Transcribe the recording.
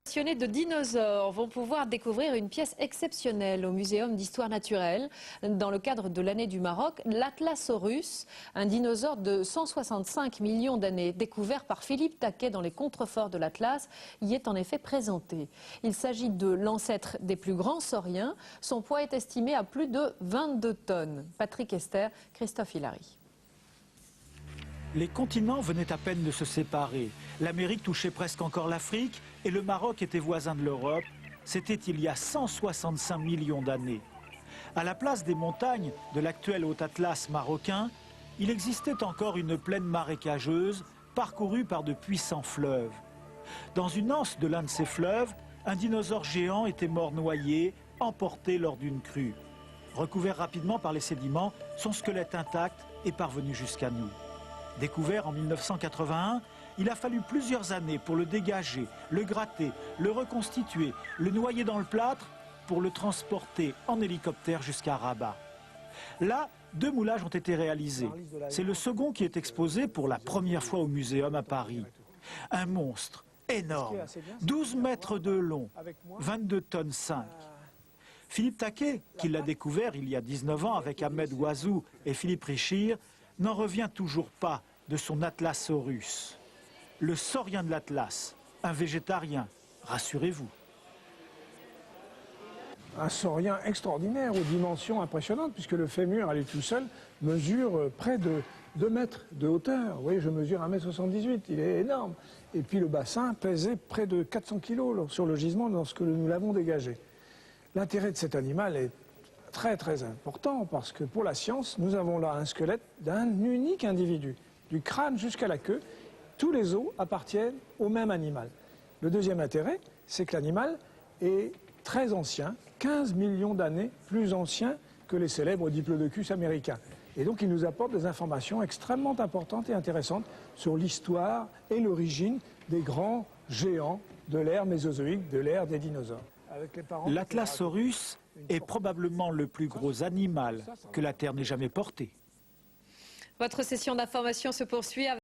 Passionnés de dinosaures vont pouvoir découvrir une pièce exceptionnelle au Muséum d'histoire naturelle. Dans le cadre de l'année du Maroc, l'Atlasaurus, un dinosaure de 165 millions d'années, découvert par Philippe Taquet dans les contreforts de l'Atlas, y est en effet présenté. Il s'agit de l'ancêtre des plus grands sauriens. Son poids est estimé à plus de 22 tonnes. Patrick Esther, Christophe Hilary. Les continents venaient à peine de se séparer. L'Amérique touchait presque encore l'Afrique et le Maroc était voisin de l'Europe. C'était il y a 165 millions d'années. À la place des montagnes de l'actuel Haut-Atlas marocain, il existait encore une plaine marécageuse parcourue par de puissants fleuves. Dans une anse de l'un de ces fleuves, un dinosaure géant était mort noyé, emporté lors d'une crue. Recouvert rapidement par les sédiments, son squelette intact est parvenu jusqu'à nous. Découvert en 1981, il a fallu plusieurs années pour le dégager, le gratter, le reconstituer, le noyer dans le plâtre pour le transporter en hélicoptère jusqu'à Rabat. Là, 2 moulages ont été réalisés. C'est le second qui est exposé pour la première fois au Muséum à Paris. Un monstre énorme, 12 mètres de long, 22 tonnes 5. Philippe Taquet, qui l'a découvert il y a 19 ans avec Ahmed Ouazou et Philippe Richir, n'en revient toujours pas de son Atlasaurus. Le saurien de l'Atlas, un végétarien, rassurez-vous. Un saurien extraordinaire, aux dimensions impressionnantes, puisque le fémur, à lui tout seul, mesure près de 2 mètres de hauteur. Vous voyez, je mesure 1,78 m, il est énorme. Et puis le bassin pesait près de 400 kg sur le gisement lorsque nous l'avons dégagé. L'intérêt de cet animal est très très important, parce que pour la science, nous avons là un squelette d'un unique individu, du crâne jusqu'à la queue. Tous les os appartiennent au même animal. Le deuxième intérêt, c'est que l'animal est très ancien, 15 millions d'années plus ancien que les célèbres diplodocus américains. Et donc il nous apporte des informations extrêmement importantes et intéressantes sur l'histoire et l'origine des grands géants de l'ère mésozoïque, de l'ère des dinosaures. L'Atlasaurus est probablement le plus gros animal que la Terre n'ait jamais porté. Votre session d'information se poursuit avec